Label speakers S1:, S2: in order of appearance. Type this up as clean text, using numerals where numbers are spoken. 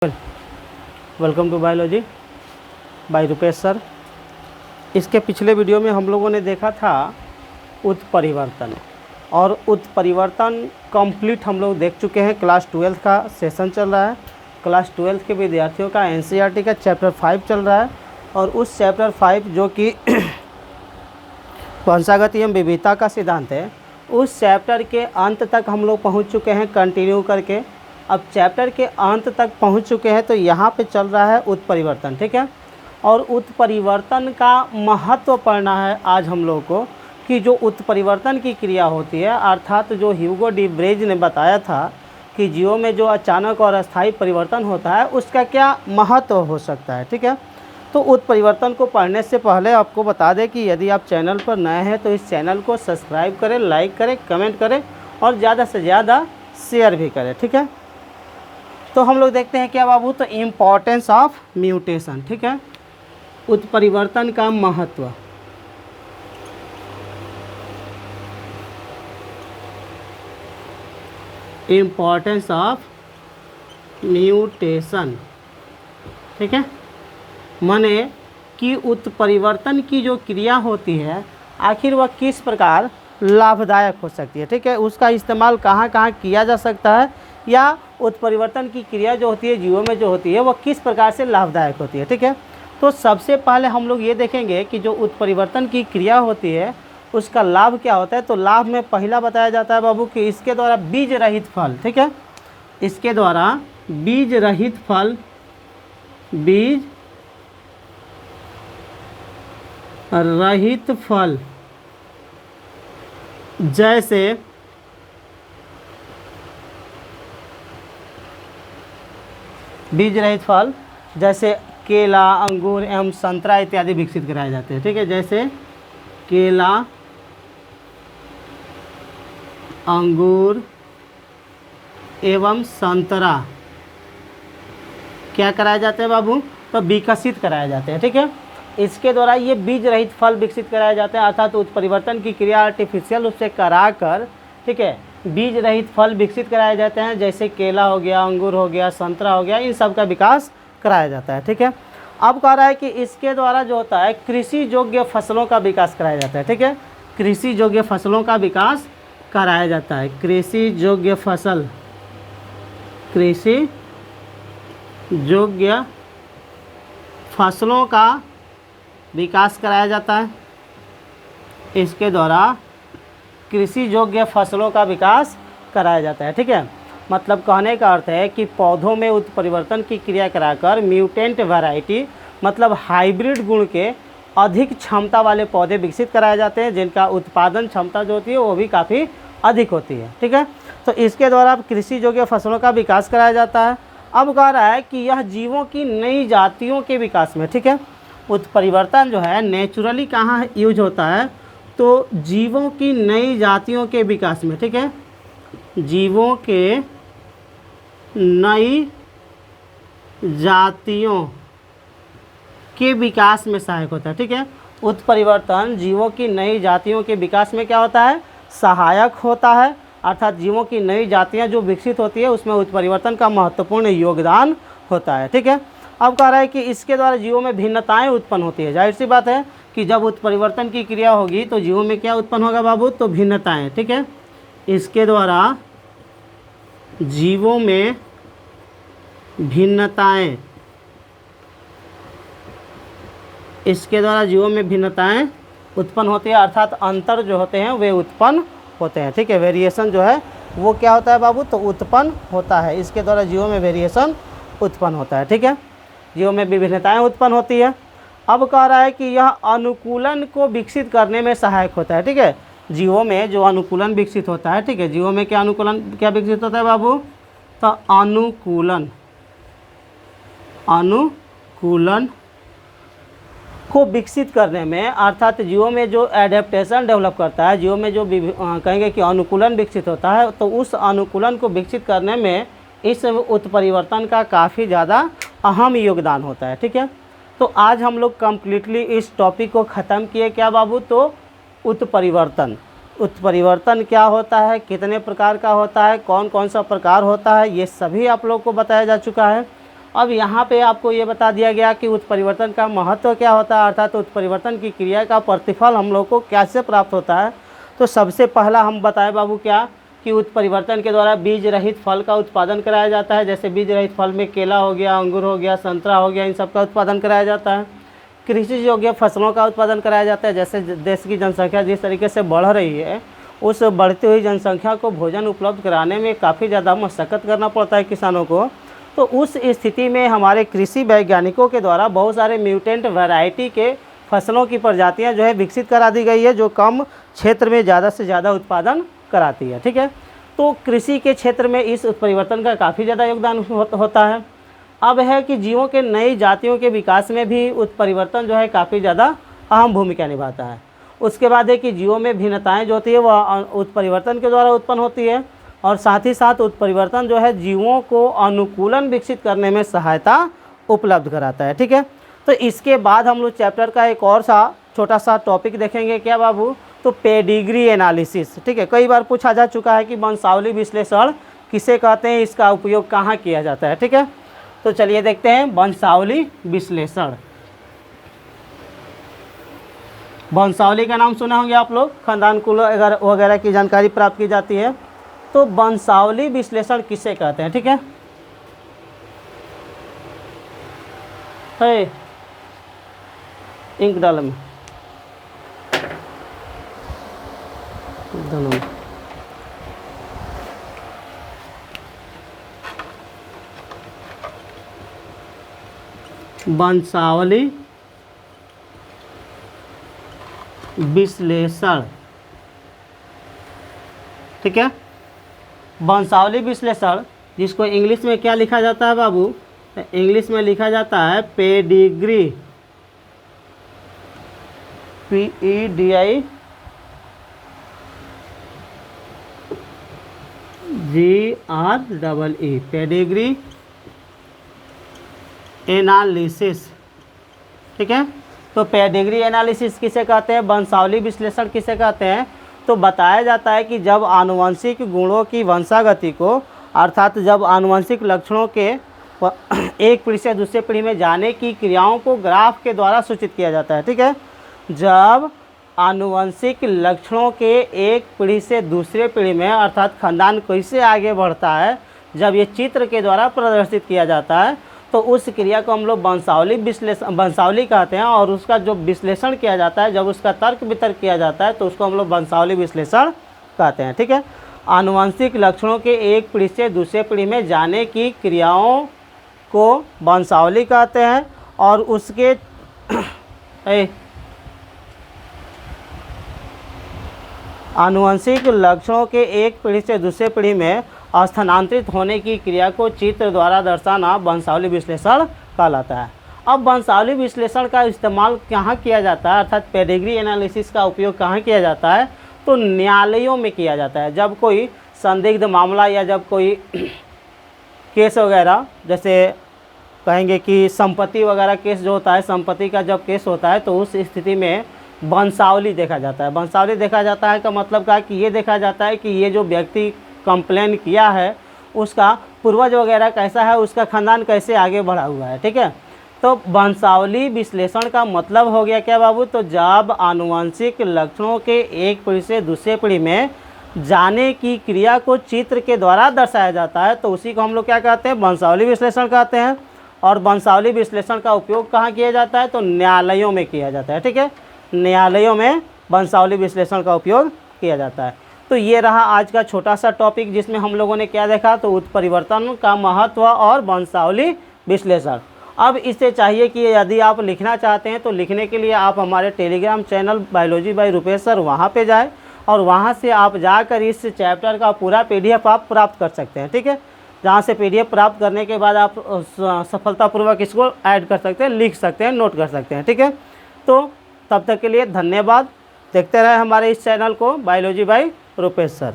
S1: Welcome to biology by Rupesh sir. इसके पिछले video में हम लोगों ने देखा था उत्परिवर्तन, और उत्परिवर्तन कंप्लीट हम लोग देख चुके हैं। क्लास 12 का सेशन चल रहा है। क्लास 12 के विद्यार्थियों का एनसीईआरटी का चैप्टर 5 चल रहा है, और उस चैप्टर 5 जो कि वंशागत एवं विविधता का सिद्धांत है, उस चैप्टर के अंत तक हम लोग पहुँच चुके हैं कंटिन्यू करके। अब चैप्टर के अंत तक पहुंच चुके हैं, तो यहाँ पे चल रहा है उत्परिवर्तन, ठीक है। और उत्परिवर्तन का महत्व पढ़ना है आज हम लोगों को, कि जो उत्परिवर्तन की क्रिया होती है, अर्थात जो ह्यूगो डी ब्रेज ने बताया था कि जीवों में जो अचानक और अस्थायी परिवर्तन होता है उसका क्या महत्व हो सकता है, ठीक है। तो उत्परिवर्तन को पढ़ने से पहले आपको बता दें कि यदि आप चैनल पर नए हैं तो इस चैनल को सब्सक्राइब करें, लाइक करें, कमेंट करें और ज़्यादा से ज़्यादा शेयर भी करें, ठीक है। तो हम लोग देखते हैं क्या बाबू, तो इम्पॉर्टेंस ऑफ म्यूटेशन, ठीक है। उत्परिवर्तन का महत्व। इम्पॉर्टेंस ऑफ म्यूटेशन, ठीक है। माने कि उत्परिवर्तन की जो क्रिया होती है आखिर वह किस प्रकार लाभदायक हो सकती है, ठीक है। उसका इस्तेमाल कहाँ कहाँ किया जा सकता है, या उत्परिवर्तन की क्रिया जो होती है जीवों में जो होती है वह किस प्रकार से लाभदायक होती है, ठीक है। तो सबसे पहले हम लोग ये देखेंगे कि जो उत्परिवर्तन की क्रिया होती है उसका लाभ क्या होता है। तो लाभ में पहला बताया जाता है बाबू कि इसके द्वारा बीज रहित फल, ठीक है। इसके द्वारा बीज रहित फल, बीज रहित फल, जैसे बीज रहित फल जैसे केला, अंगूर एवं संतरा इत्यादि विकसित कराए जाते हैं, ठीक है। जैसे केला, अंगूर एवं संतरा क्या कराए जाते हैं बाबू, तो विकसित कराए जाते हैं, ठीक है। इसके द्वारा ये बीज रहित फल विकसित कराए जाते हैं, अर्थात उत्परिवर्तन की क्रिया आर्टिफिशियल रूप से कराकर, ठीक है, बीज रहित फल विकसित कराए जाते हैं। जैसे केला हो गया, अंगूर हो गया, संतरा हो गया, इन सब का विकास कराया जाता है, ठीक है। अब कह रहा है कि इसके द्वारा जो होता है कृषि योग्य फसलों का विकास कराया जाता है, ठीक है। कृषि योग्य फसलों का विकास कराया जाता है। कृषि योग्य फसल, कृषि योग्य फसलों का विकास कराया जाता है। इसके द्वारा कृषि योग्य फसलों का विकास कराया जाता है, ठीक है। मतलब कहने का अर्थ है कि पौधों में उत्परिवर्तन की क्रिया कराकर म्यूटेंट वैरायटी, मतलब हाइब्रिड गुण के अधिक क्षमता वाले पौधे विकसित कराए जाते हैं, जिनका उत्पादन क्षमता जो होती है वो भी काफ़ी अधिक होती है, ठीक है। तो इसके द्वारा कृषि योग्य फसलों का विकास कराया जाता है। अब कह रहा है कि यह जीवों की नई जातियों के विकास में, ठीक है, उत्परिवर्तन जो है नेचुरली कहाँ यूज होता है, तो जीवों की नई जातियों के विकास में, ठीक है। जीवों के नई जातियों के विकास में सहायक होता है, ठीक है। उत्परिवर्तन जीवों की नई जातियों के विकास में क्या होता है, सहायक होता है। अर्थात जीवों की नई जातियां जो विकसित होती है उसमें उत्परिवर्तन का महत्वपूर्ण योगदान होता है, ठीक है। अब कह रहा है कि इसके द्वारा जीवों में भिन्नताएं उत्पन्न होती है। जाहिर सी बात है कि जब उत्परिवर्तन की क्रिया होगी तो जीवों में क्या उत्पन्न होगा बाबू, तो भिन्नताएं, ठीक है। इसके द्वारा जीवों में भिन्नताएं, इसके द्वारा जीवों में भिन्नताएं उत्पन्न होती है, अर्थात अंतर जो होते हैं वे उत्पन्न होते हैं, ठीक है। वेरिएशन जो है वो क्या होता है बाबू, तो उत्पन्न होता है। इसके द्वारा जीवों में वेरिएशन उत्पन्न होता है, ठीक है। जीवों में विभिन्नताएं उत्पन्न होती है। अब कह रहा है कि यह अनुकूलन को विकसित करने में सहायक होता है, ठीक है। जीवों में जो अनुकूलन विकसित होता है, ठीक है, जीवों में क्या अनुकूलन क्या विकसित होता है बाबू, तो अनुकूलन, अनुकूलन को विकसित करने में, अर्थात जीवों में जो एडेप्टेशन डेवलप करता है, जीवों में जो कहेंगे कि अनुकूलन विकसित होता है, तो उस अनुकूलन को विकसित करने में इस उत्परिवर्तन का काफ़ी ज़्यादा अहम योगदान होता है, ठीक है। तो आज हम लोग कम्प्लीटली इस टॉपिक को ख़त्म किए क्या बाबू, तो उत्परिवर्तन। उत्परिवर्तन क्या होता है, कितने प्रकार का होता है, कौन कौन सा प्रकार होता है, ये सभी आप लोग को बताया जा चुका है। अब यहाँ पे आपको ये बता दिया गया कि उत्परिवर्तन का महत्व क्या होता है, अर्थात उत्परिवर्तन की क्रिया का प्रतिफल हम लोग को कैसे प्राप्त होता है। तो सबसे पहला हम बताएं बाबू क्या, कि उत्परिवर्तन के द्वारा बीज रहित फल का उत्पादन कराया जाता है। जैसे बीज रहित फल में केला हो गया, अंगूर हो गया, संतरा हो गया, इन सब का उत्पादन कराया जाता है। कृषि योग्य फसलों का उत्पादन कराया जाता है। जैसे देश की जनसंख्या जिस तरीके से बढ़ रही है, उस बढ़ती हुई जनसंख्या को भोजन उपलब्ध कराने में काफ़ी ज़्यादा मशक्क़त करना पड़ता है किसानों को। तो उस स्थिति में हमारे कृषि वैज्ञानिकों के द्वारा बहुत सारे म्यूटेंट वैरायटी के फसलों की प्रजातियां जो है विकसित करा दी गई है, जो कम क्षेत्र में ज़्यादा से ज़्यादा उत्पादन कराती है। ठीक है, तो कृषि के क्षेत्र में इस उत्परिवर्तन का काफ़ी ज़्यादा योगदान होता है। अब है कि जीवों के नई जातियों के विकास में भी उत्परिवर्तन जो है काफ़ी ज़्यादा अहम भूमिका निभाता है। उसके बाद है कि जीवों में भिन्नताएं जो होती है वह उत्परिवर्तन के द्वारा उत्पन्न होती है, और साथ ही साथ उत्परिवर्तन जो है जीवों को अनुकूलन विकसित करने में सहायता उपलब्ध कराता है। ठीक है, तो इसके बाद हम लोग चैप्टर का एक और सा छोटा सा टॉपिक देखेंगे। क्या बाबू, तो पेडिग्री एनालिसिस। ठीक है, कई बार पूछा जा चुका है कि वंशावली विश्लेषण किसे कहते हैं, इसका उपयोग कहाँ किया जाता है। ठीक है, तो चलिए देखते हैं वंशावली विश्लेषण। वंशावली का नाम सुने होंगे आप लोग, खानदान कुल वगैरह की जानकारी प्राप्त की जाती है। तो वंशावली विश्लेषण किसे कहते हैं। ठीक है, इंक डाल में दोनों। वंशावली विश्लेषण। ठीक है, वंशावली विश्लेषण जिसको इंग्लिश में क्या लिखा जाता है बाबू, इंग्लिश में लिखा जाता है पेडिग्री, PEDIGREE, पेडिग्री एनालिसिस। ठीक है, तो पेडिग्री एनालिसिस किसे कहते हैं, वंशावली विश्लेषण किसे कहते हैं। तो बताया जाता है कि जब आनुवंशिक गुणों की वंशागति को, अर्थात जब आनुवंशिक लक्षणों के एक पीढ़ी से दूसरे पीढ़ी में जाने की क्रियाओं को ग्राफ के द्वारा सूचित किया जाता है। ठीक है, जब आनुवंशिक लक्षणों के एक पीढ़ी से दूसरे पीढ़ी में, अर्थात खानदान कैसे आगे बढ़ता है, जब ये चित्र के द्वारा प्रदर्शित किया जाता है, तो उस क्रिया को हम लोग वंशावली कहते हैं। और उसका जो विश्लेषण किया जाता है, जब उसका तर्क वितर्क किया जाता है, तो उसको हम लोग वंशावली विश्लेषण कहते हैं। ठीक है, आनुवंशिक लक्षणों के एक पीढ़ी से दूसरे पीढ़ी में जाने की क्रियाओं को वंशावली कहते हैं। और उसके आनुवंशिक लक्षणों के एक पीढ़ी से दूसरे पीढ़ी में स्थानांतरित होने की क्रिया को चित्र द्वारा दर्शाना वंशावली विश्लेषण कहलाता है। अब वंशावली विश्लेषण का इस्तेमाल कहाँ किया जाता है, अर्थात पेडिग्री एनालिसिस का उपयोग कहाँ किया जाता है, तो न्यायालयों में किया जाता है। जब कोई संदिग्ध मामला या जब कोई केस वगैरह, जैसे कहेंगे कि संपत्ति वगैरह केस जो होता है, संपत्ति का जब केस होता है, तो उस स्थिति में वंशावली देखा जाता है। वंशावली देखा जाता है का मतलब क्या, कि ये देखा जाता है कि ये जो व्यक्ति कंप्लेन किया है उसका पूर्वज वगैरह कैसा है, उसका खानदान कैसे आगे बढ़ा हुआ है। ठीक है, तो वंशावली विश्लेषण का मतलब हो गया क्या बाबू, तो जब आनुवंशिक लक्षणों के एक पीढ़ी से दूसरे पीढ़ी में जाने की क्रिया को चित्र के द्वारा दर्शाया जाता है, तो उसी को हम लोग क्या कहते हैं, वंशावली विश्लेषण कहते हैं। और वंशावली विश्लेषण का उपयोग कहाँ किया जाता है, तो न्यायालयों में किया जाता है। ठीक है, न्यायालयों में वंशावली विश्लेषण का उपयोग किया जाता है। तो ये रहा आज का छोटा सा टॉपिक, जिसमें हम लोगों ने क्या देखा, तो उत्परिवर्तन का महत्व और वंशावली विश्लेषण। अब इससे चाहिए कि यदि आप लिखना चाहते हैं, तो लिखने के लिए आप हमारे Telegram channel biology by Rupesh sir वहाँ पे जाएँ, और वहाँ से आप जाकर इस चैप्टर का पूरा PDF आप प्राप्त कर सकते हैं। ठीक है, जहाँ से PDF प्राप्त करने के बाद आप सफलतापूर्वक इसको ऐड कर सकते हैं, लिख सकते हैं, नोट कर सकते हैं। ठीक है, तो तब तक के लिए धन्यवाद। देखते रहे हमारे इस चैनल को, बायोलॉजी बाय रुपेश सर।